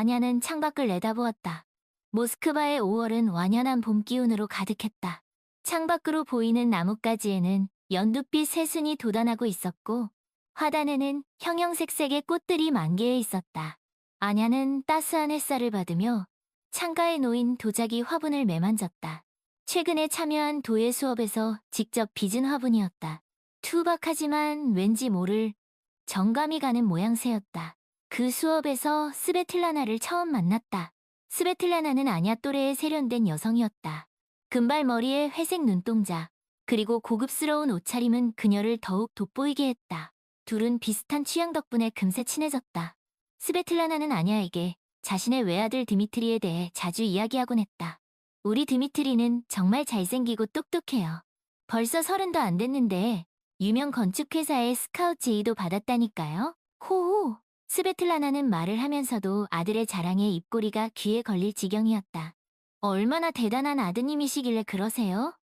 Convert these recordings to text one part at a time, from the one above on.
아냐는 창밖을 내다보았다. 모스크바의 5월은 완연한 봄 기운으로 가득했다. 창밖으로 보이는 나뭇가지에는 연두빛 새순이 돋아나고 있었고 화단에는 형형색색의 꽃들이 만개해 있었다. 아냐는 따스한 햇살을 받으며 창가에 놓인 도자기 화분을 매만졌다. 최근에 참여한 도예 수업에서 직접 빚은 화분이었다. 투박하지만 왠지 모를 정감이 가는 모양새였다. 그 수업에서 스베틀라나를 처음 만났다. 스베틀라나는 아냐 또래의 세련된 여성이었다. 금발 머리에 회색 눈동자, 그리고 고급스러운 옷차림은 그녀를 더욱 돋보이게 했다. 둘은 비슷한 취향 덕분에 금세 친해졌다. 스베틀라나는 아냐에게 자신의 외아들 드미트리에 대해 자주 이야기하곤 했다. 우리 드미트리는 정말 잘생기고 똑똑해요. 벌써 30도 안 됐는데 유명 건축회사의 스카우트 제의도 받았다니까요. 호호! 스베틀라나는 말을 하면서도 아들의 자랑에 입꼬리가 귀에 걸릴 지경이었다. 얼마나 대단한 아드님이시길래 그러세요?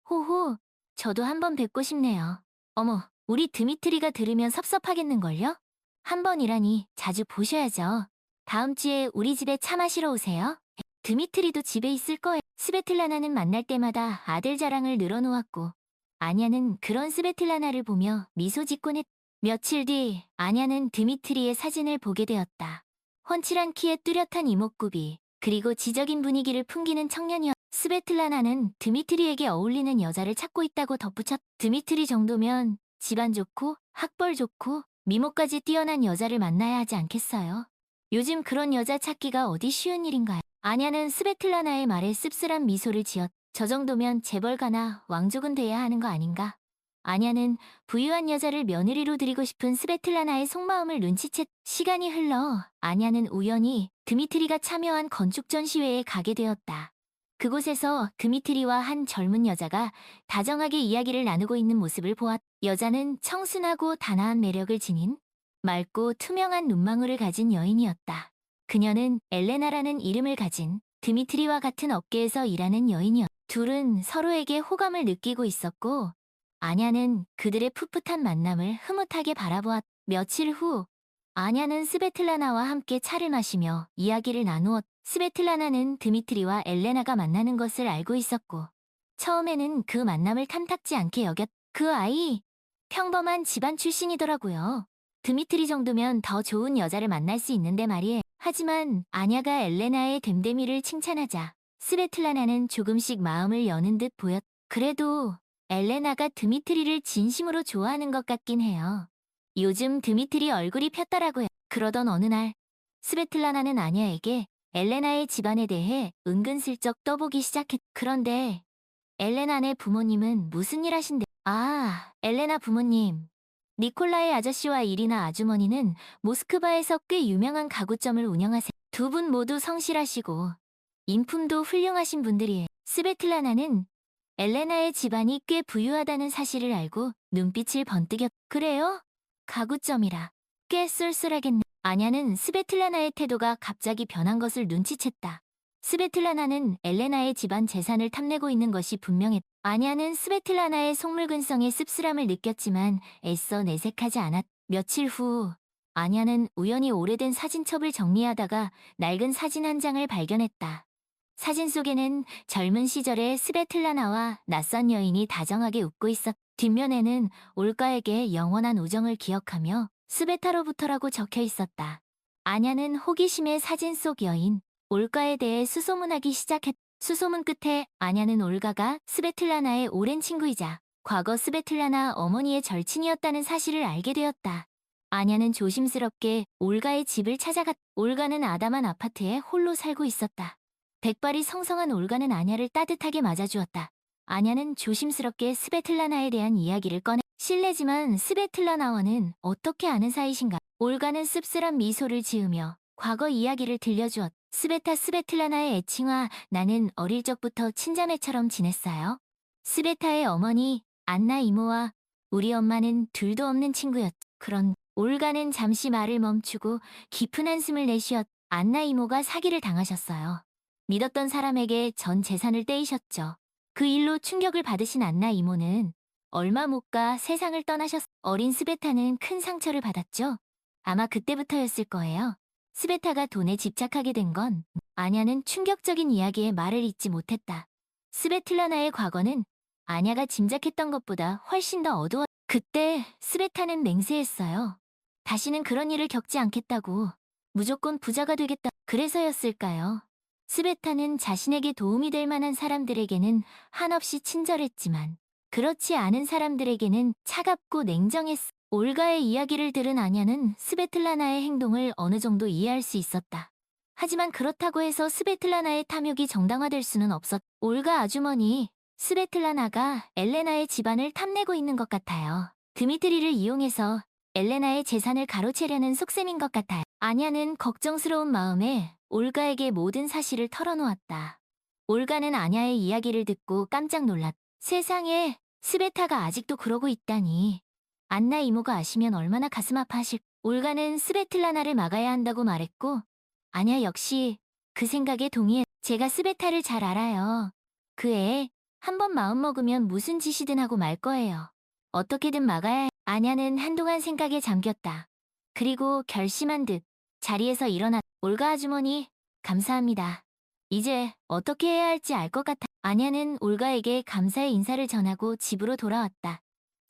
호호, 저도 한번 뵙고 싶네요. 어머, 우리 드미트리가 들으면 섭섭하겠는걸요? 한 번이라니 자주 보셔야죠. 다음 주에 우리 집에 차 마시러 오세요. 드미트리도 집에 있을 거예요. 스베틀라나는 만날 때마다 아들 자랑을 늘어놓았고 아냐는 그런 스베틀라나를 보며 미소 짓곤 했다. 며칠 뒤 아냐는 드미트리의 사진을 보게 되었다. 훤칠한 키에 뚜렷한 이목구비, 그리고 지적인 분위기를 풍기는 청년이었다. 스베틀라나는 드미트리에게 어울리는 여자를 찾고 있다고 덧붙였다. 드미트리 정도면 집안 좋고 학벌 좋고 미모까지 뛰어난 여자를 만나야 하지 않겠어요? 요즘 그런 여자 찾기가 어디 쉬운 일인가요? 아냐는 스베틀라나의 말에 씁쓸한 미소를 지었다. 저 정도면 재벌가나 왕족은 돼야 하는 거 아닌가? 아냐는 부유한 여자를 며느리로 들이고 싶은 스베틀라나의 속마음을 눈치챘. 시간이 흘러 아냐는 우연히 드미트리가 참여한 건축 전시회에 가게 되었다. 그곳에서 드미트리와 한 젊은 여자가 다정하게 이야기를 나누고 있는 모습을 보았다. 여자는 청순하고 단아한 매력을 지닌 맑고 투명한 눈망울을 가진 여인이었다. 그녀는 엘레나라는 이름을 가진 드미트리와 같은 업계에서 일하는 여인이었다. 둘은 서로에게 호감을 느끼고 있었고 아냐는 그들의 풋풋한 만남을 흐뭇하게 바라보았다. 며칠 후 아냐는 스베틀라나와 함께 차를 마시며 이야기를 나누었다. 스베틀라나는 드미트리와 엘레나가 만나는 것을 알고 있었고 처음에는 그 만남을 탐탁지 않게 여겼다. 그 아이 평범한 집안 출신이더라고요. 드미트리 정도면 더 좋은 여자를 만날 수 있는데 말이에요. 하지만 아냐가 엘레나의 됨됨이를 칭찬하자 스베틀라나는 조금씩 마음을 여는 듯 보였다. 그래도 엘레나가 드미트리를 진심으로 좋아하는 것 같긴 해요. 요즘 드미트리 얼굴이 폈더라고요. 그러던 어느 날 스베틀라나는 아냐에게 엘레나의 집안에 대해 은근슬쩍 떠보기 시작했. 그런데 엘레나네 부모님은 무슨 일 하신대? 아, 엘레나 부모님. 니콜라의 아저씨와 이리나 아주머니는 모스크바에서 꽤 유명한 가구점을 운영하세요. 두 분 모두 성실하시고 인품도 훌륭하신 분들이에요. 스베틀라나는 엘레나의 집안이 꽤 부유하다는 사실을 알고 눈빛을 번뜩였. 그래요? 가구점이라. 꽤 쏠쏠하겠네. 아냐는 스베틀라나의 태도가 갑자기 변한 것을 눈치챘다. 스베틀라나는 엘레나의 집안 재산을 탐내고 있는 것이 분명했다. 아냐는 스베틀라나의 속물근성의 씁쓸함을 느꼈지만 애써 내색하지 않았다. 며칠 후 아냐는 우연히 오래된 사진첩을 정리하다가 낡은 사진 한 장을 발견했다. 사진 속에는 젊은 시절의 스베틀라나와 낯선 여인이 다정하게 웃고 있었. 뒷면에는 올가에게 영원한 우정을 기억하며 스베타로부터라고 적혀 있었다. 아냐는 호기심에 사진 속 여인 올가에 대해 수소문하기 시작했. 수소문 끝에 아냐는 올가가 스베틀라나의 오랜 친구이자 과거 스베틀라나 어머니의 절친이었다는 사실을 알게 되었다. 아냐는 조심스럽게 올가의 집을 찾아갔. 올가는 아담한 아파트에 홀로 살고 있었다. 백발이 성성한 올가는 아냐를 따뜻하게 맞아주었다. 아냐는 조심스럽게 스베틀라나에 대한 이야기를 꺼내. 실례지만 스베틀라나와는 어떻게 아는 사이신가? 올가는 씁쓸한 미소를 지으며 과거 이야기를 들려주었다. 스베틀라나의 애칭화 나는 어릴 적부터 친자매처럼 지냈어요. 스베타의 어머니 안나 이모와 우리 엄마는 둘도 없는 친구였. 그런 올가는 잠시 말을 멈추고 깊은 한숨을 내쉬었. 안나 이모가 사기를 당하셨어요. 믿었던 사람에게 전 재산을 떼이셨죠. 그 일로 충격을 받으신 안나 이모는 얼마 못 가 세상을 떠나셨. 어린 스베타는 큰 상처를 받았죠. 아마 그때부터였을 거예요. 스베타가 돈에 집착하게 된 건 아냐는 충격적인 이야기에 말을 잇지 못했다. 스베틀라나의 과거는 아냐가 짐작했던 것보다 훨씬 더 어두워. 그때 스베타는 맹세했어요. 다시는 그런 일을 겪지 않겠다고. 무조건 부자가 되겠다. 그래서였을까요? 스베타는 자신에게 도움이 될 만한 사람들에게는 한없이 친절했지만 그렇지 않은 사람들에게는 차갑고 냉정했어. 올가의 이야기를 들은 아냐는 스베틀라나의 행동을 어느 정도 이해할 수 있었다. 하지만 그렇다고 해서 스베틀라나의 탐욕이 정당화될 수는 없었. 올가 아주머니, 스베틀라나가 엘레나의 집안을 탐내고 있는 것 같아요. 드미트리를 이용해서 엘레나의 재산을 가로채려는 속셈인 것 같아요. 아냐는 걱정스러운 마음에 올가에게 모든 사실을 털어놓았다. 올가는 아냐의 이야기를 듣고 깜짝 놀랐다. 세상에, 스베타가 아직도 그러고 있다니. 안나 이모가 아시면 얼마나 가슴 아파하실. 올가는 스베틀라나를 막아야 한다고 말했고 아냐 역시 그 생각에 동의해. 제가 스베타를 잘 알아요. 그 애 한 번 마음먹으면 무슨 짓이든 하고 말 거예요. 어떻게든 막아야 해. 아냐는 한동안 생각에 잠겼다. 그리고 결심한 듯 자리에서 일어났. 올가 아주머니, 감사합니다. 이제 어떻게 해야 할지 알 것 같아. 아냐는 올가에게 감사의 인사를 전하고 집으로 돌아왔다.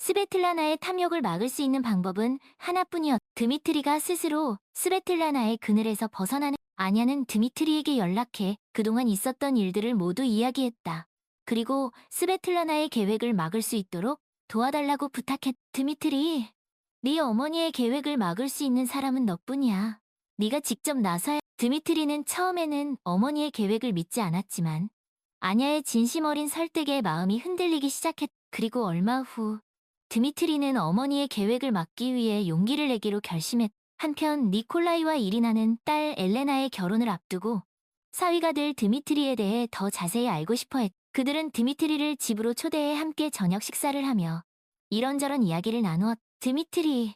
스베틀라나의 탐욕을 막을 수 있는 방법은 하나뿐이었다. 드미트리가 스스로 스베틀라나의 그늘에서 벗어나는. 아냐는 드미트리에게 연락해 그동안 있었던 일들을 모두 이야기했다. 그리고 스베틀라나의 계획을 막을 수 있도록 도와달라고 부탁했다. 드미트리, 네 어머니의 계획을 막을 수 있는 사람은 너뿐이야. 네가 직접 나서야. 드미트리는 처음에는 어머니의 계획을 믿지 않았지만 아냐의 진심 어린 설득에 마음이 흔들리기 시작했다. 그리고 얼마 후 드미트리는 어머니의 계획을 막기 위해 용기를 내기로 결심했다. 한편 니콜라이와 이리나는 딸 엘레나의 결혼을 앞두고 사위가 될 드미트리에 대해 더 자세히 알고 싶어 했다. 그들은 드미트리를 집으로 초대해 함께 저녁 식사를 하며 이런저런 이야기를 나누었다. 드미트리,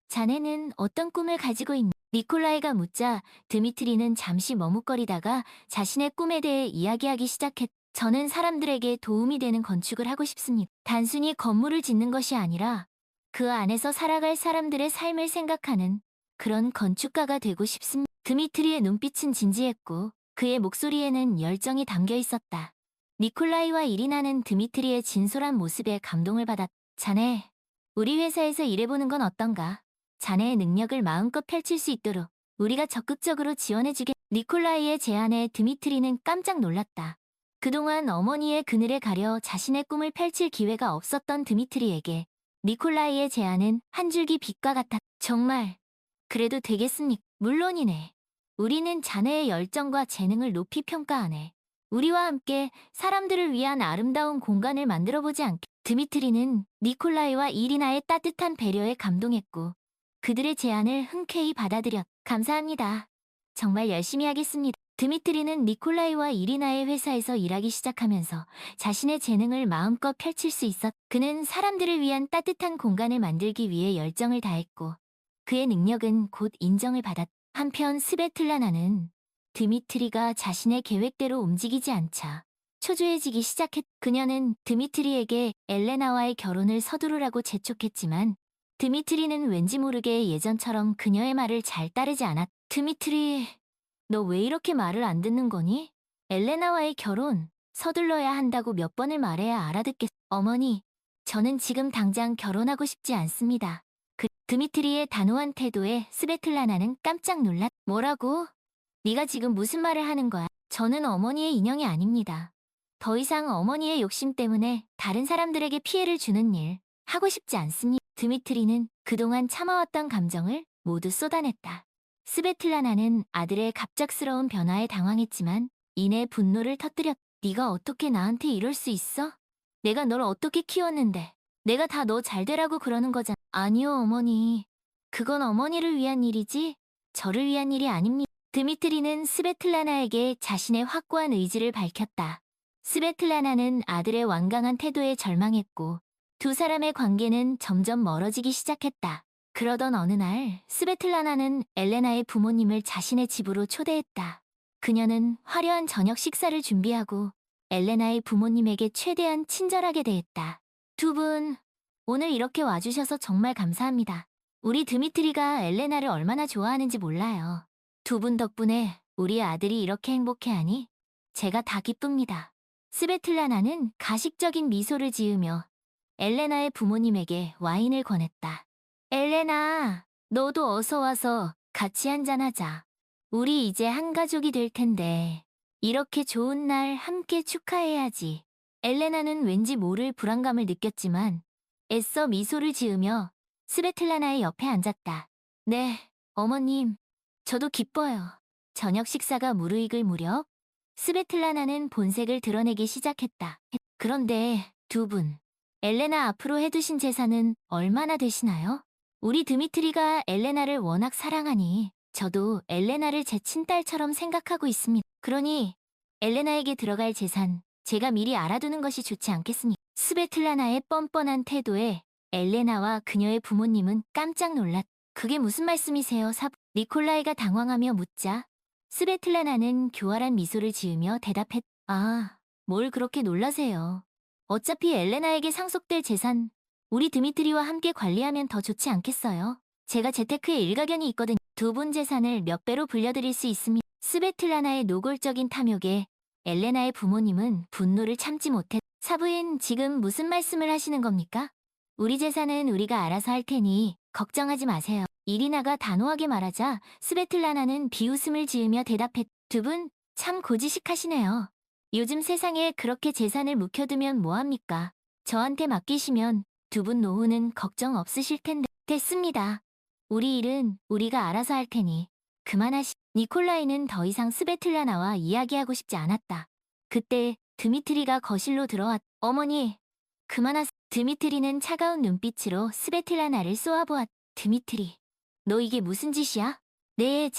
자네는 어떤 꿈을 가지고 있니? 니콜라이가 묻자 드미트리는 잠시 머뭇거리다가 자신의 꿈에 대해 이야기하기 시작했다. 저는 사람들에게 도움이 되는 건축을 하고 싶습니다. 단순히 건물을 짓는 것이 아니라 그 안에서 살아갈 사람들의 삶을 생각하는 그런 건축가가 되고 싶습니다. 드미트리의 눈빛은 진지했고 그의 목소리에는 열정이 담겨 있었다. 니콜라이와 이리나는 드미트리의 진솔한 모습에 감동을 받았다. 자네, 우리 회사에서 일해보는 건 어떤가? 자네의 능력을 마음껏 펼칠 수 있도록 우리가 적극적으로 지원해주게. 니콜라이의 제안에 드미트리는 깜짝 놀랐다. 그동안 어머니의 그늘에 가려 자신의 꿈을 펼칠 기회가 없었던 드미트리에게 니콜라이의 제안은 한 줄기 빛과 같았다. 정말 그래도 되겠습니까? 물론이네. 우리는 자네의 열정과 재능을 높이 평가하네. 우리와 함께 사람들을 위한 아름다운 공간을 만들어보지 않게. 드미트리는 니콜라이와 이리나의 따뜻한 배려에 감동했고 그들의 제안을 흔쾌히 받아들였다. 감사합니다. 정말 열심히 하겠습니다. 드미트리는 니콜라이와 이리나의 회사에서 일하기 시작하면서 자신의 재능을 마음껏 펼칠 수 있었다. 그는 사람들을 위한 따뜻한 공간을 만들기 위해 열정을 다했고 그의 능력은 곧 인정을 받았다. 한편 스베틀라나는 드미트리가 자신의 계획대로 움직이지 않자 초조해지기 시작했다. 그녀는 드미트리에게 엘레나와의 결혼을 서두르라고 재촉했지만 드미트리는 왠지 모르게 예전처럼 그녀의 말을 잘 따르지 않았다. 드미트리, 너 왜 이렇게 말을 안 듣는 거니? 엘레나와의 결혼, 서둘러야 한다고 몇 번을 말해야 알아듣겠어. 어머니, 저는 지금 당장 결혼하고 싶지 않습니다. 드미트리의 단호한 태도에 스베틀라나는 깜짝 놀랐다. 뭐라고? 네가 지금 무슨 말을 하는 거야? 저는 어머니의 인형이 아닙니다. 더 이상 어머니의 욕심 때문에 다른 사람들에게 피해를 주는 일 하고 싶지 않습니다. 드미트리는 그동안 참아왔던 감정을 모두 쏟아냈다. 스베틀라나는 아들의 갑작스러운 변화에 당황했지만 이내 분노를 터뜨렸다. 네가 어떻게 나한테 이럴 수 있어? 내가 널 어떻게 키웠는데. 내가 다 너 잘 되라고 그러는 거잖아. 아니요, 어머니. 그건 어머니를 위한 일이지 저를 위한 일이 아닙니다. 드미트리는 스베틀라나에게 자신의 확고한 의지를 밝혔다. 스베틀라나는 아들의 완강한 태도에 절망했고 두 사람의 관계는 점점 멀어지기 시작했다. 그러던 어느 날 스베틀라나는 엘레나의 부모님을 자신의 집으로 초대했다. 그녀는 화려한 저녁 식사를 준비하고 엘레나의 부모님에게 최대한 친절하게 대했다. 두 분, 오늘 이렇게 와주셔서 정말 감사합니다. 우리 드미트리가 엘레나를 얼마나 좋아하는지 몰라요. 두 분 덕분에 우리 아들이 이렇게 행복해하니 제가 다 기쁩니다. 스베틀라나는 가식적인 미소를 지으며 엘레나의 부모님에게 와인을 권했다. 엘레나, 너도 어서 와서 같이 한잔하자. 우리 이제 한 가족이 될 텐데 이렇게 좋은 날 함께 축하해야지. 엘레나는 왠지 모를 불안감을 느꼈지만 애써 미소를 지으며 스베틀라나의 옆에 앉았다. 네, 어머님, 저도 기뻐요. 저녁 식사가 무르익을 무렵 스베틀라나는 본색을 드러내기 시작했다. 그런데 두 분, 엘레나 앞으로 해두신 재산은 얼마나 되시나요? 우리 드미트리가 엘레나를 워낙 사랑하니 저도 엘레나를 제 친딸처럼 생각하고 있습니다. 그러니 엘레나에게 들어갈 재산, 제가 미리 알아두는 것이 좋지 않겠습니까? 스베틀라나의 뻔뻔한 태도에 엘레나와 그녀의 부모님은 깜짝 놀랐다. 그게 무슨 말씀이세요, 니콜라이가 당황하며 묻자 스베틀라나는 교활한 미소를 지으며 대답했다. 아, 뭘 그렇게 놀라세요. 어차피 엘레나에게 상속될 재산, 우리 드미트리와 함께 관리하면 더 좋지 않겠어요? 제가 재테크에 일가견이 있거든요. 두 분 재산을 몇 배로 불려드릴 수 있습니다. 스베틀라나의 노골적인 탐욕에 엘레나의 부모님은 분노를 참지 못했다. 사부인, 지금 무슨 말씀을 하시는 겁니까? 우리 재산은 우리가 알아서 할 테니 걱정하지 마세요. 이리나가 단호하게 말하자 스베틀라나는 비웃음을 지으며 대답했다. 두 분 참 고지식하시네요. 요즘 세상에 그렇게 재산을 묵혀두면 뭐합니까? 저한테 맡기시면 두 분 노후는 걱정 없으실 텐데. 됐습니다. 우리 일은 우리가 알아서 할 테니 그만하시. 니콜라이는 더 이상 스베틀라나와 이야기하고 싶지 않았다. 그때 드미트리가 거실로 들어왔. 어머니, 그만하세요. 드미트리는 차가운 눈빛으로 스베틀라나를 쏘아보았. 드미트리, 너 이게 무슨 짓이야? 내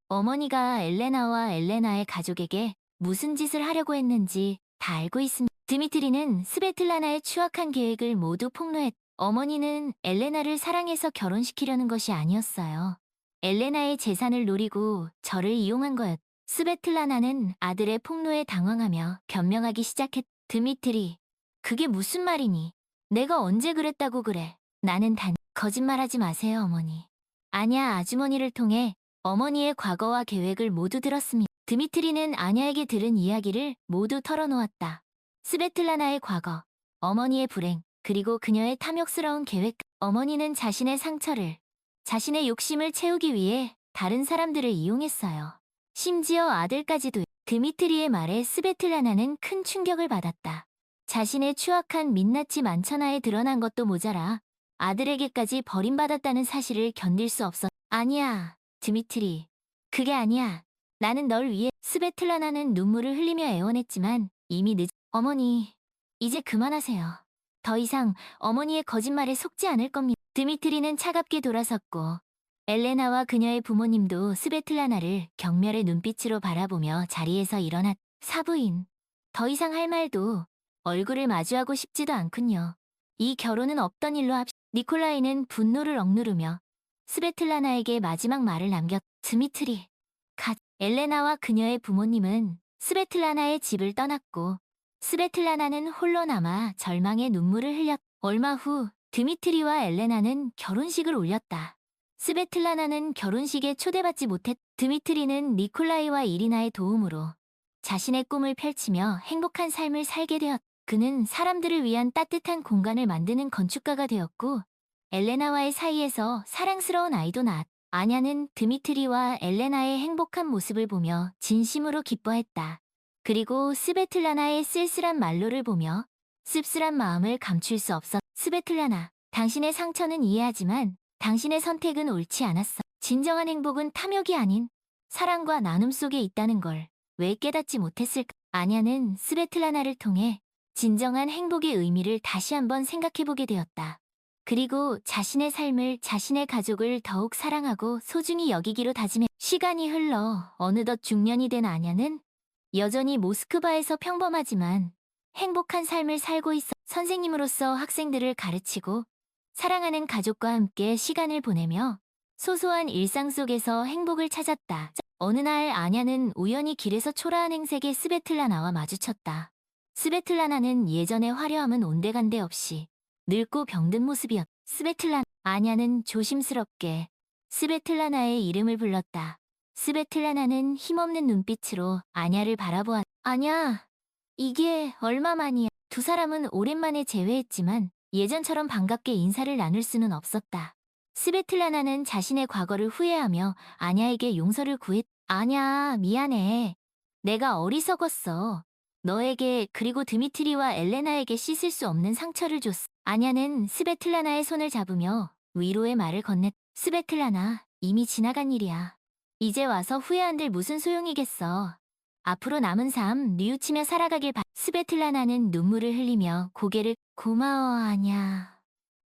어머니가 엘레나와 엘레나의 가족에게 무슨 짓을 하려고 했는지 다 알고 있습니다. 드미트리는 스베틀라나의 추악한 계획을 모두 폭로했. 어머니는 엘레나를 사랑해서 결혼시키려는 것이 아니었어요. 엘레나의 재산을 노리고 저를 이용한 거였. 스베틀라나는 아들의 폭로에 당황하며 변명하기 시작했. 드미트리, 그게 무슨 말이니? 내가 언제 그랬다고 그래? 나는 거짓말하지 마세요, 어머니. 아냐 아주머니를 통해 어머니의 과거와 계획을 모두 들었습니다. 드미트리는 아냐에게 들은 이야기를 모두 털어놓았다. 스베틀라나의 과거, 어머니의 불행, 그리고 그녀의 탐욕스러운 계획. 어머니는 자신의 상처를, 자신의 욕심을 채우기 위해 다른 사람들을 이용했어요. 심지어 아들까지도. 드미트리의 말에 스베틀라나는 큰 충격을 받았다. 자신의 추악한 민낯이 만천하에 드러난 것도 모자라 아들에게까지 버림받았다는 사실을 견딜 수 없었. 아니야, 드미트리. 그게 아니야. 나는 널 위해. 스베틀라나는 눈물을 흘리며 애원했지만 이미 어머니, 이제 그만하세요. 더 이상 어머니의 거짓말에 속지 않을 겁니다. 드미트리는 차갑게 돌아섰고 엘레나와 그녀의 부모님도 스베틀라나를 경멸의 눈빛으로 바라보며 자리에서 일어났. 사부인, 더 이상 할 말도 얼굴을 마주하고 싶지도 않군요. 이 결혼은 없던 일로 니콜라이는 분노를 억누르며 스베틀라나에게 마지막 말을 남겼. 드미트리, 엘레나와 그녀의 부모님은 스베틀라나의 집을 떠났고 스베틀라나는 홀로 남아 절망의 눈물을 흘렸. 얼마 후 드미트리와 엘레나는 결혼식을 올렸다. 스베틀라나는 결혼식에 초대받지 못했. 드미트리는 니콜라이와 이리나의 도움으로 자신의 꿈을 펼치며 행복한 삶을 살게 되었. 그는 사람들을 위한 따뜻한 공간을 만드는 건축가가 되었고 엘레나와의 사이에서 사랑스러운 아이도 낳았. 아냐는 드미트리와 엘레나의 행복한 모습을 보며 진심으로 기뻐했다. 그리고 스베틀라나의 쓸쓸한 말로를 보며 씁쓸한 마음을 감출 수 없었. 스베틀라나, 당신의 상처는 이해하지만 당신의 선택은 옳지 않았어. 진정한 행복은 탐욕이 아닌 사랑과 나눔 속에 있다는 걸 왜 깨닫지 못했을까? 아냐는 스베틀라나를 통해 진정한 행복의 의미를 다시 한번 생각해보게 되었다. 그리고 자신의 삶을, 자신의 가족을 더욱 사랑하고 소중히 여기기로 다짐해. 시간이 흘러 어느덧 중년이 된 아냐는 여전히 모스크바에서 평범하지만 행복한 삶을 살고 있어. 선생님으로서 학생들을 가르치고 사랑하는 가족과 함께 시간을 보내며 소소한 일상 속에서 행복을 찾았다. 어느 날 아냐는 우연히 길에서 초라한 행색의 스베틀라나와 마주쳤다. 스베틀라나는 예전의 화려함은 온데간데 없이 늙고 병든 모습이었다. 아냐는 조심스럽게 스베틀라나의 이름을 불렀다. 스베틀라나는 힘없는 눈빛으로 아냐를 바라보았다. 아냐, 이게 얼마만이야. 두 사람은 오랜만에 재회했지만 예전처럼 반갑게 인사를 나눌 수는 없었다. 스베틀라나는 자신의 과거를 후회하며 아냐에게 용서를 구했다. 아냐, 미안해. 내가 어리석었어. 너에게 그리고 드미트리와 엘레나에게 씻을 수 없는 상처를 줬어. 아냐는 스베틀라나의 손을 잡으며 위로의 말을 건넸. 스베틀라나, 이미 지나간 일이야. 이제 와서 후회한들 무슨 소용이겠어. 앞으로 남은 삶 뉘우치며 살아가길 스베틀라나는 눈물을 흘리며 고개를 고마워 아냐.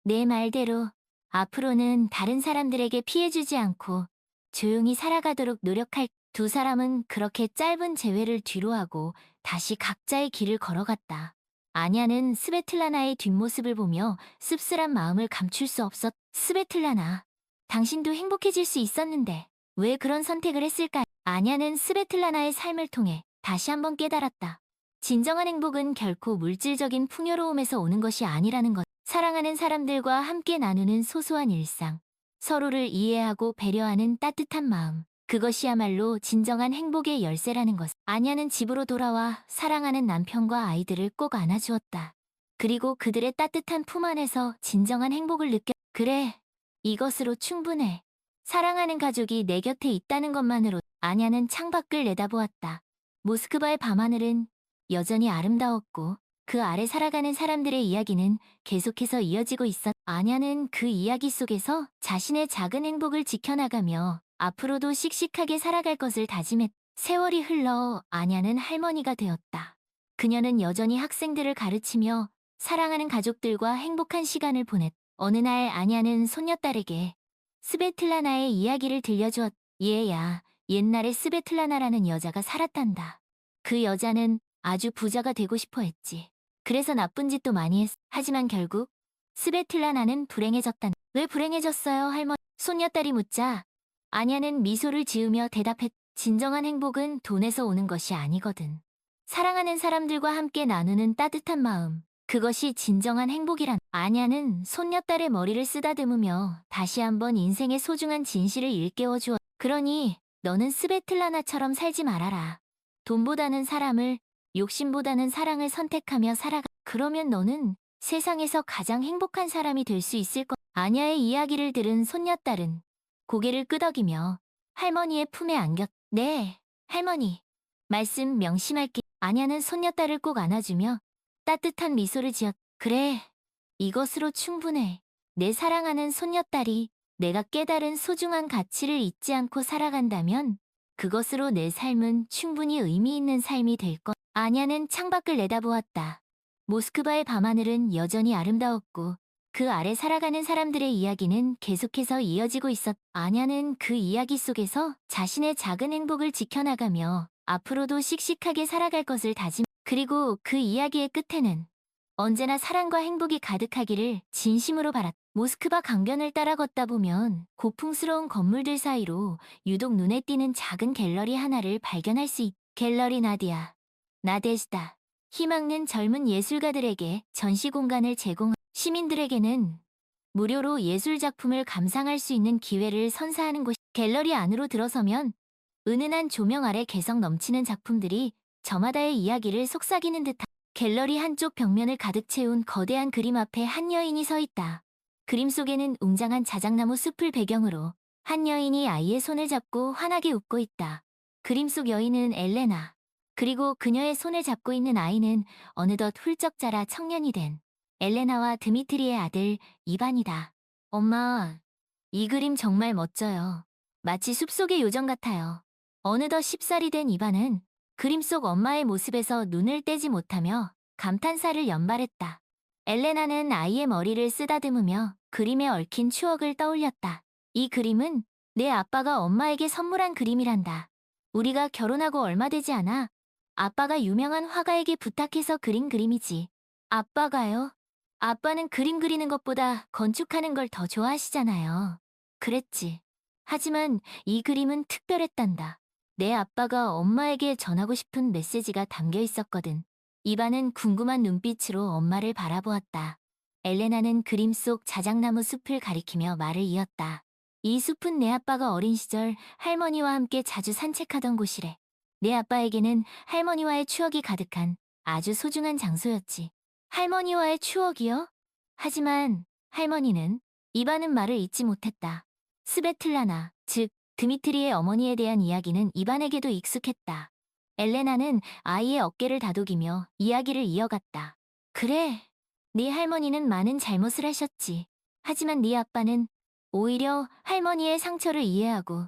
내 말대로 앞으로는 다른 사람들에게 피해주지 않고 조용히 살아가도록 노력할. 두 사람은 그렇게 짧은 재회를 뒤로하고 다시 각자의 길을 걸어갔다. 아냐는 스베틀라나의 뒷모습을 보며 씁쓸한 마음을 감출 수 없었. 스베틀라나, 당신도 행복해질 수 있었는데 왜 그런 선택을 했을까? 아냐는 스베틀라나의 삶을 통해 다시 한번 깨달았다. 진정한 행복은 결코 물질적인 풍요로움에서 오는 것이 아니라는 것. 사랑하는 사람들과 함께 나누는 소소한 일상, 서로를 이해하고 배려하는 따뜻한 마음, 그것이야말로 진정한 행복의 열쇠라는 것. 아냐는 집으로 돌아와 사랑하는 남편과 아이들을 꼭 안아주었다. 그리고 그들의 따뜻한 품 안에서 진정한 행복을 그래, 이것으로 충분해. 사랑하는 가족이 내 곁에 있다는 것만으로. 아냐는 창밖을 내다보았다. 모스크바의 밤하늘은 여전히 아름다웠고 그 아래 살아가는 사람들의 이야기는 계속해서 이어지고 있었. 아냐는 그 이야기 속에서 자신의 작은 행복을 지켜나가며 앞으로도 씩씩하게 살아갈 것을 다짐했. 세월이 흘러 아냐는 할머니가 되었다. 그녀는 여전히 학생들을 가르치며 사랑하는 가족들과 행복한 시간을 보냈. 어느 날 아냐는 손녀딸에게 스베틀라나의 이야기를 들려주었. 얘야, 옛날에 스베틀라나라는 여자가 살았단다. 그 여자는 아주 부자가 되고 싶어 했지. 그래서 나쁜 짓도 많이 했. 하지만 결국 스베틀라나는 불행해졌단. 왜 불행해졌어요, 할머니? 손녀딸이 묻자 아냐는 미소를 지으며 대답했. 진정한 행복은 돈에서 오는 것이 아니거든. 사랑하는 사람들과 함께 나누는 따뜻한 마음, 그것이 진정한 행복이란. 아냐는 손녀딸의 머리를 쓰다듬으며 다시 한번 인생의 소중한 진실을 일깨워주었. 그러니 너는 스베틀라나처럼 살지 말아라. 돈보다는 사람을, 욕심보다는 사랑을 선택하며 살아가. 그러면 너는 세상에서 가장 행복한 사람이 될 수 있을 것. 아냐의 이야기를 들은 손녀딸은 고개를 끄덕이며 할머니의 품에 안겼. 네, 할머니. 말씀 명심할게. 아냐는 손녀딸을 꼭 안아주며 따뜻한 미소를 지었. 그래, 이것으로 충분해. 내 사랑하는 손녀딸이 내가 깨달은 소중한 가치를 잊지 않고 살아간다면 그것으로 내 삶은 충분히 의미 있는 삶이 될 것. 아냐는 창밖을 내다보았다. 모스크바의 밤하늘은 여전히 아름다웠고 그 아래 살아가는 사람들의 이야기는 계속해서 이어지고 있었. 아냐는 그 이야기 속에서 자신의 작은 행복을 지켜나가며 앞으로도 씩씩하게 살아갈 것을 다짐. 그리고 그 이야기의 끝에는 언제나 사랑과 행복이 가득하기를 진심으로 바랐. 모스크바 강변을 따라 걷다 보면 고풍스러운 건물들 사이로 유독 눈에 띄는 작은 갤러리 하나를 발견할 수 있. 갤러리 나디아, 나데스다. 희망는 젊은 예술가들에게 전시 공간을 제공. 시민들에게는 무료로 예술 작품을 감상할 수 있는 기회를 선사하는 곳. 갤러리 안으로 들어서면 은은한 조명 아래 개성 넘치는 작품들이 저마다의 이야기를 속삭이는 듯한. 갤러리 한쪽 벽면을 가득 채운 거대한 그림 앞에 한 여인이 서 있다. 그림 속에는 웅장한 자작나무 숲을 배경으로 한 여인이 아이의 손을 잡고 환하게 웃고 있다. 그림 속 여인은 엘레나. 그리고 그녀의 손을 잡고 있는 아이는 어느덧 훌쩍 자라 청년이 된 엘레나와 드미트리의 아들 이반이다. 엄마, 이 그림 정말 멋져요. 마치 숲속의 요정 같아요. 어느덧 10살이 된 이반은 그림 속 엄마의 모습에서 눈을 떼지 못하며 감탄사를 연발했다. 엘레나는 아이의 머리를 쓰다듬으며 그림에 얽힌 추억을 떠올렸다. 이 그림은 내 아빠가 엄마에게 선물한 그림이란다. 우리가 결혼하고 얼마 되지 않아 아빠가 유명한 화가에게 부탁해서 그린 그림이지. 아빠가요? 아빠는 그림 그리는 것보다 건축하는 걸 더 좋아하시잖아요. 그랬지. 하지만 이 그림은 특별했단다. 내 아빠가 엄마에게 전하고 싶은 메시지가 담겨 있었거든. 이반은 궁금한 눈빛으로 엄마를 바라보았다. 엘레나는 그림 속 자작나무 숲을 가리키며 말을 이었다. 이 숲은 내 아빠가 어린 시절 할머니와 함께 자주 산책하던 곳이래. 내 아빠에게는 할머니와의 추억이 가득한 아주 소중한 장소였지. 할머니와의 추억이요? 하지만 할머니는 이반은 말을 잊지 못했다. 스베틀라나, 즉 드미트리의 어머니에 대한 이야기는 이반에게도 익숙했다. 엘레나는 아이의 어깨를 다독이며 이야기를 이어갔다. 그래, 네 할머니는 많은 잘못을 하셨지. 하지만 네 아빠는 오히려 할머니의 상처를 이해하고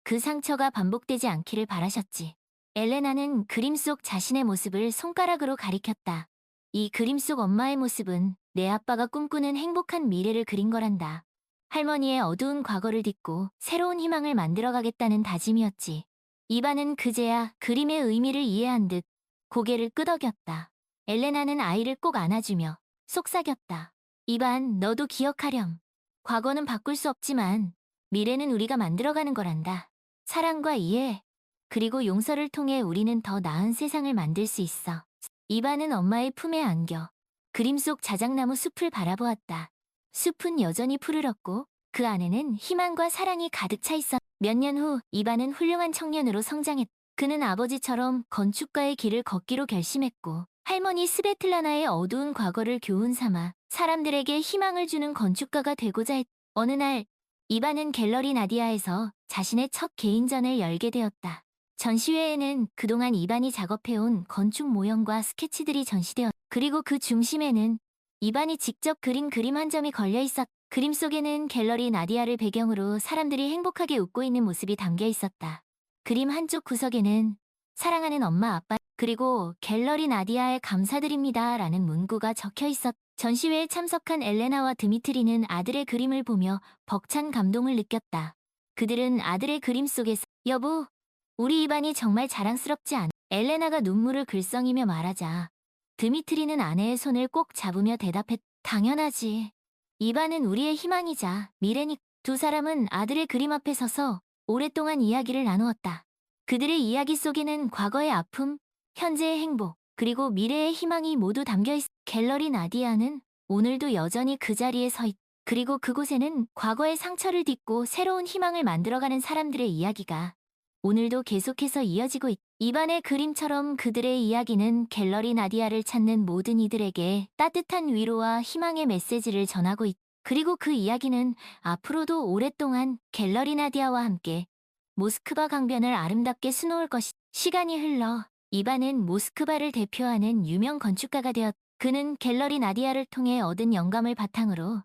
그 상처가 반복되지 않기를 바라셨지. 엘레나는 그림 속 자신의 모습을 손가락으로 가리켰다. 이 그림 속 엄마의 모습은 내 아빠가 꿈꾸는 행복한 미래를 그린 거란다. 할머니의 어두운 과거를 딛고 새로운 희망을 만들어가겠다는 다짐이었지. 이반은 그제야 그림의 의미를 이해한 듯 고개를 끄덕였다. 엘레나는 아이를 꼭 안아주며 속삭였다. 이반, 너도 기억하렴. 과거는 바꿀 수 없지만 미래는 우리가 만들어가는 거란다. 사랑과 이해, 그리고 용서를 통해 우리는 더 나은 세상을 만들 수 있어. 이반은 엄마의 품에 안겨 그림 속 자작나무 숲을 바라보았다. 숲은 여전히 푸르렀고 그 안에는 희망과 사랑이 가득 차 있었다. 몇 년 후 이반은 훌륭한 청년으로 성장했다. 그는 아버지처럼 건축가의 길을 걷기로 결심했고 할머니 스베틀라나의 어두운 과거를 교훈 삼아 사람들에게 희망을 주는 건축가가 되고자 했다. 어느 날 이반은 갤러리 나디아에서 자신의 첫 개인전을 열게 되었다. 전시회에는 그동안 이반이 작업해온 건축 모형과 스케치들이 전시되었다. 그리고 그 중심에는 이반이 직접 그린 그림 한 점이 걸려 있었다. 그림 속에는 갤러리 나디아를 배경으로 사람들이 행복하게 웃고 있는 모습이 담겨 있었다. 그림 한쪽 구석에는 사랑하는 엄마 아빠 그리고 갤러리 나디아에 감사드립니다 라는 문구가 적혀 있었다. 전시회에 참석한 엘레나와 드미트리는 아들의 그림을 보며 벅찬 감동을 느꼈다. 그들은 아들의 그림 속에서 여보, 우리 이반이 정말 자랑스럽지 않아? 엘레나가 눈물을 글썽이며 말하자 드미트리는 아내의 손을 꼭 잡으며 대답했다. 당연하지. 이반은 우리의 희망이자 미래니. 두 사람은 아들의 그림 앞에 서서 오랫동안 이야기를 나누었다. 그들의 이야기 속에는 과거의 아픔, 현재의 행복, 그리고 미래의 희망이 모두 담겨 있어. 갤러리 나디아는 오늘도 여전히 그 자리에 서 있다. 그리고 그곳에는 과거의 상처를 딛고 새로운 희망을 만들어가는 사람들의 이야기가 오늘도 계속해서 이어지고 있다. 이반의 그림처럼 그들의 이야기는 갤러리 나디아를 찾는 모든 이들에게 따뜻한 위로와 희망의 메시지를 전하고 있다. 그리고 그 이야기는 앞으로도 오랫동안 갤러리 나디아와 함께 모스크바 강변을 아름답게 수놓을 것이다. 시간이 흘러 이반은 모스크바를 대표하는 유명 건축가가 되었다. 그는 갤러리 나디아를 통해 얻은 영감을 바탕으로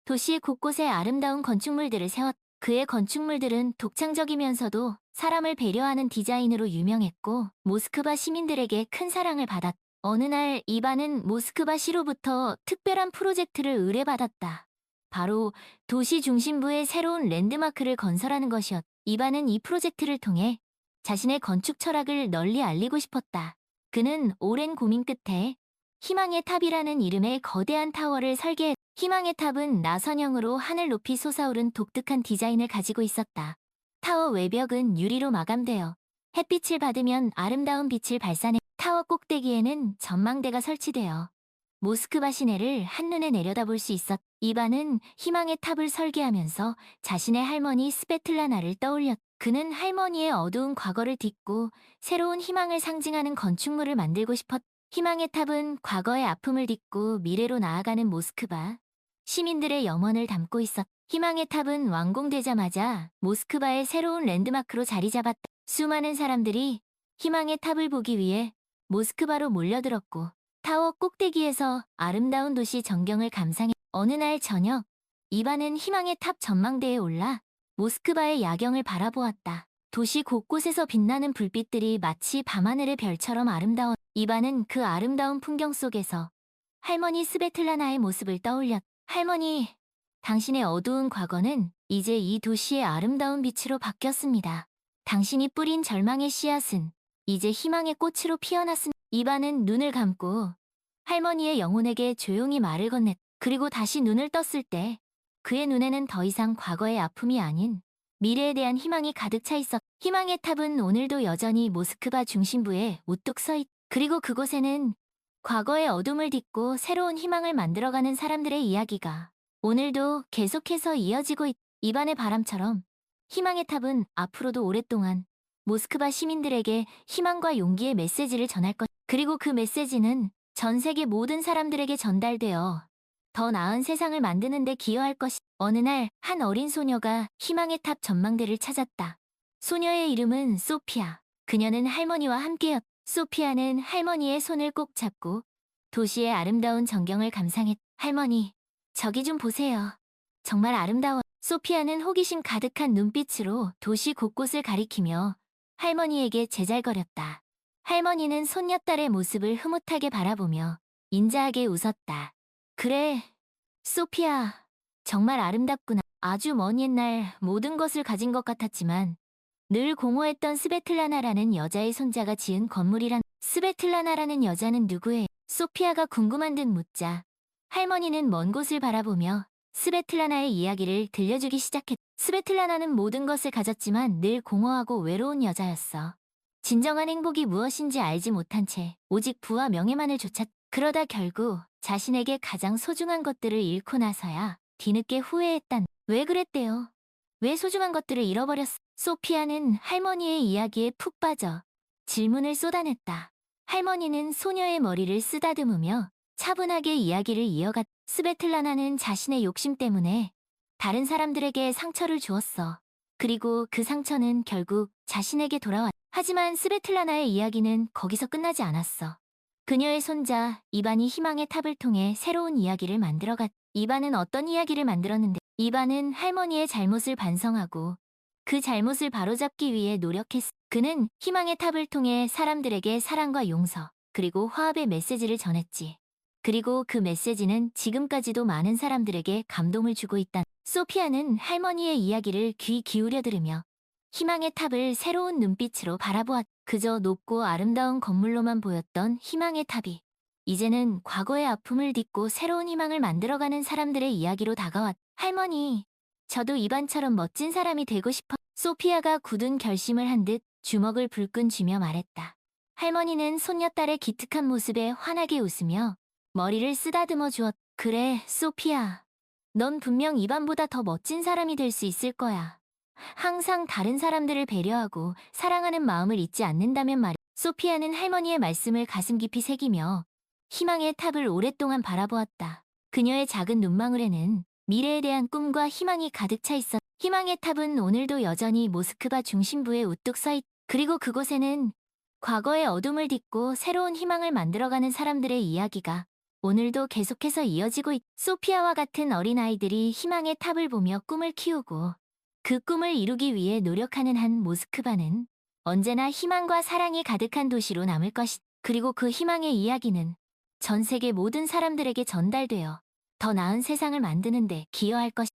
도시 곳곳에 아름다운 건축물들을 세웠다. 그의 건축물들은 독창적이면서도 사람을 배려하는 디자인으로 유명했고 모스크바 시민들에게 큰 사랑을 받았다. 어느 날 이반은 모스크바 시로부터 특별한 프로젝트를 의뢰받았다. 바로 도시 중심부에 새로운 랜드마크를 건설하는 것이었다. 이반은 이 프로젝트를 통해 자신의 건축 철학을 널리 알리고 싶었다. 그는 오랜 고민 끝에 희망의 탑이라는 이름의 거대한 타워를 설계했다. 희망의 탑은 나선형으로 하늘 높이 솟아오른 독특한 디자인을 가지고 있었다. 타워 외벽은 유리로 마감되어 햇빛을 받으면 아름다운 빛을 발산해. 타워 꼭대기에는 전망대가 설치되어 모스크바 시내를 한눈에 내려다볼 수 있었다. 이반은 희망의 탑을 설계하면서 자신의 할머니 스베틀라나를 떠올렸다. 그는 할머니의 어두운 과거를 딛고 새로운 희망을 상징하는 건축물을 만들고 싶었다. 희망의 탑은 과거의 아픔을 딛고 미래로 나아가는 모스크바 시민들의 염원을 담고 있었다. 희망의 탑은 완공되자마자 모스크바의 새로운 랜드마크로 자리 잡았다. 수많은 사람들이 희망의 탑을 보기 위해 모스크바로 몰려들었고 타워 꼭대기에서 아름다운 도시 전경을 감상해. 어느 날 저녁, 이반은 희망의 탑 전망대에 올라 모스크바의 야경을 바라보았다. 도시 곳곳에서 빛나는 불빛들이 마치 밤하늘의 별처럼 아름다웠다. 이반은 그 아름다운 풍경 속에서 할머니 스베틀라나의 모습을 떠올렸다. 할머니, 당신의 어두운 과거는 이제 이 도시의 아름다운 빛으로 바뀌었습니다. 당신이 뿌린 절망의 씨앗은 이제 희망의 꽃으로 피어났습니다. 이반은 눈을 감고 할머니의 영혼에게 조용히 말을 건넸다. 그리고 다시 눈을 떴을 때 그의 눈에는 더 이상 과거의 아픔이 아닌 미래에 대한 희망이 가득 차 있었다. 희망의 탑은 오늘도 여전히 모스크바 중심부에 우뚝 서 있다. 그리고 그곳에는 과거의 어둠을 딛고 새로운 희망을 만들어가는 사람들의 이야기가 오늘도 계속해서 이어지고 있다. 이반의 바람처럼 희망의 탑은 앞으로도 오랫동안 모스크바 시민들에게 희망과 용기의 메시지를 전할 것. 그리고 그 메시지는 전 세계 모든 사람들에게 전달되어 더 나은 세상을 만드는 데 기여할 것이. 어느 날 한 어린 소녀가 희망의 탑 전망대를 찾았다. 소녀의 이름은 소피아. 그녀는 할머니와 함께였다. 소피아는 할머니의 손을 꼭 잡고 도시의 아름다운 전경을 감상했다. 할머니, 저기 좀 보세요. 정말 아름다워. 소피아는 호기심 가득한 눈빛으로 도시 곳곳을 가리키며 할머니에게 제잘거렸다. 할머니는 손녀딸의 모습을 흐뭇하게 바라보며 인자하게 웃었다. 그래, 소피아, 정말 아름답구나. 아주 먼 옛날 모든 것을 가진 것 같았지만 늘 공허했던 스베틀라나라는 여자의 손자가 지은 건물이란. 스베틀라나라는 여자는 누구예요? 소피아가 궁금한 듯 묻자 할머니는 먼 곳을 바라보며 스베틀라나의 이야기를 들려주기 시작했다. 스베틀라나는 모든 것을 가졌지만 늘 공허하고 외로운 여자였어. 진정한 행복이 무엇인지 알지 못한 채 오직 부와 명예만을 쫓았다. 그러다 결국 자신에게 가장 소중한 것들을 잃고 나서야 뒤늦게 후회했단. 왜 그랬대요? 왜 소중한 것들을 잃어버렸어? 소피아는 할머니의 이야기에 푹 빠져 질문을 쏟아냈다. 할머니는 소녀의 머리를 쓰다듬으며 차분하게 이야기를 이어갔다. 스베틀라나는 자신의 욕심 때문에 다른 사람들에게 상처를 주었어. 그리고 그 상처는 결국 자신에게 돌아왔다. 하지만 스베틀라나의 이야기는 거기서 끝나지 않았어. 그녀의 손자 이반이 희망의 탑을 통해 새로운 이야기를 만들어갔다. 이반은 어떤 이야기를 만들었는데? 이반은 할머니의 잘못을 반성하고 그 잘못을 바로잡기 위해 노력했어. 그는 희망의 탑을 통해 사람들에게 사랑과 용서, 그리고 화합의 메시지를 전했지. 그리고 그 메시지는 지금까지도 많은 사람들에게 감동을 주고 있다. 소피아는 할머니의 이야기를 귀 기울여 들으며 희망의 탑을 새로운 눈빛으로 바라보았다. 그저 높고 아름다운 건물로만 보였던 희망의 탑이 이제는 과거의 아픔을 딛고 새로운 희망을 만들어가는 사람들의 이야기로 다가왔다. 할머니, 저도 이반처럼 멋진 사람이 되고 싶어. 소피아가 굳은 결심을 한 듯 주먹을 불끈 쥐며 말했다. 할머니는 손녀딸의 기특한 모습에 환하게 웃으며 머리를 쓰다듬어 주었다. 그래, 소피아. 넌 분명 이반보다 더 멋진 사람이 될 수 있을 거야. 항상 다른 사람들을 배려하고 사랑하는 마음을 잊지 않는다면 말이야. 소피아는 할머니의 말씀을 가슴 깊이 새기며 희망의 탑을 오랫동안 바라보았다. 그녀의 작은 눈망울에는 미래에 대한 꿈과 희망이 가득 차 있었다. 희망의 탑은 오늘도 여전히 모스크바 중심부에 우뚝 서 있다. 그리고 그곳에는 과거의 어둠을 딛고 새로운 희망을 만들어가는 사람들의 이야기가 오늘도 계속해서 이어지고 있다. 소피아와 같은 어린아이들이 희망의 탑을 보며 꿈을 키우고 그 꿈을 이루기 위해 노력하는 한 모스크바는 언제나 희망과 사랑이 가득한 도시로 남을 것이다. 그리고 그 희망의 이야기는 전 세계 모든 사람들에게 전달되어 더 나은 세상을 만드는 데 기여할 것이다.